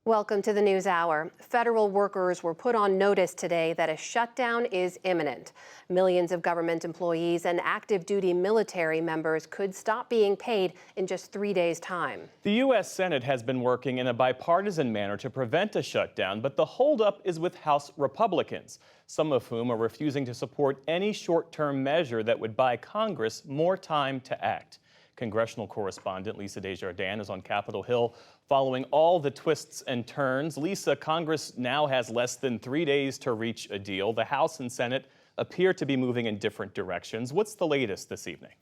Welcome to the News Hour. Federal workers were put on notice today that a shutdown is imminent. Millions of government employees and active duty military members could stop being paid in just 3 days' time. The U.S. Senate has been working in a bipartisan manner to prevent a shutdown, but the holdup is with House Republicans, some of whom are refusing to support any short-term measure that would buy Congress more time to act. Congressional correspondent Lisa Desjardins is on Capitol Hill following all the twists and turns. Lisa, Congress now has less than 3 days to reach a deal. The House and Senate appear to be moving in different directions. What's the latest this evening?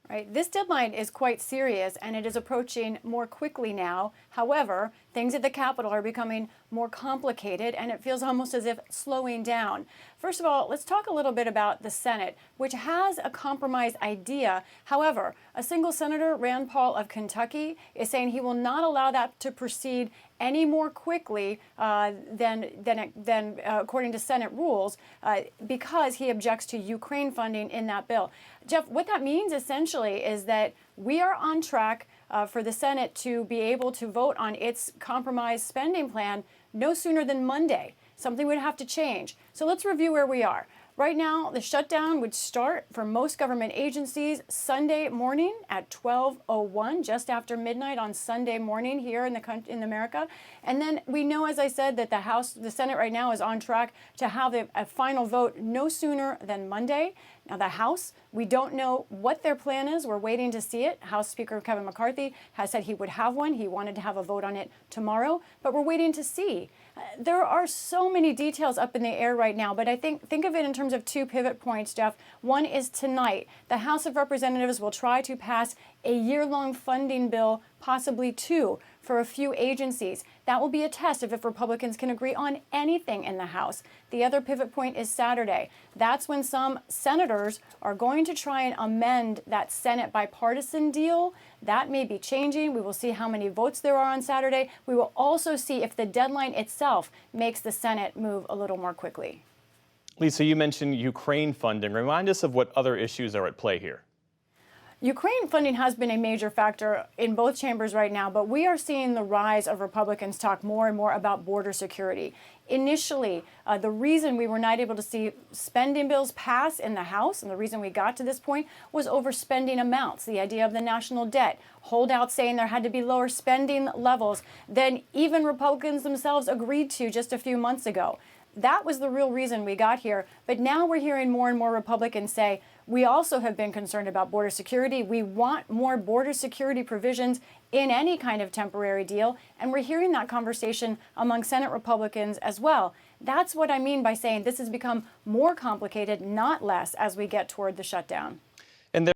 Right. This deadline is quite serious and it is approaching more quickly now. However, things at the Capitol are becoming more complicated and it feels almost as if slowing down. First of all, let's talk a little bit about the Senate, which has a compromise idea. However, a single senator, Rand Paul of Kentucky, is saying he will not allow that to proceed any more quickly than according to Senate rules because he objects to Ukraine funding in that bill. Jeff, what that means essentially is that we are on track for the Senate to be able to vote on its compromise spending plan no sooner than Monday. Something would have to change. So let's review where we are. Right now, the shutdown would start for most government agencies Sunday morning at 12:01, just after midnight on Sunday morning here in America. And then we know, as I said, that the Senate right now is on track to have a final vote no sooner than Monday. Now, the House, we don't know what their plan is. We're waiting to see it. House Speaker Kevin McCarthy has said he would have one. He wanted to have a vote on it tomorrow, but we're waiting to see. There are so many details up in the air right now, but I think of it in terms of two pivot points, Jeff. One is tonight. The House of Representatives will try to pass a year-long funding bill, possibly two, for a few agencies. That will be a test of if Republicans can agree on anything in the House. The other pivot point is Saturday. That's when some senators are going to try and amend that Senate bipartisan deal. That may be changing. We will see how many votes there are on Saturday. We will also see if the deadline itself makes the Senate move a little more quickly. Lisa, you mentioned Ukraine funding. Remind us of what other issues are at play here. Ukraine funding has been a major factor in both chambers right now, but we are seeing the rise of Republicans talk more and more about border security. Initially, the reason we were not able to see spending bills pass in the House, and the reason we got to this point, was overspending amounts, the idea of the national debt, holdouts saying there had to be lower spending levels than even Republicans themselves agreed to just a few months ago. That was the real reason we got here. But now we're hearing more and more Republicans say, we also have been concerned about border security. We want more border security provisions in any kind of temporary deal. And we're hearing that conversation among Senate Republicans as well. That's what I mean by saying this has become more complicated, not less, as we get toward the shutdown.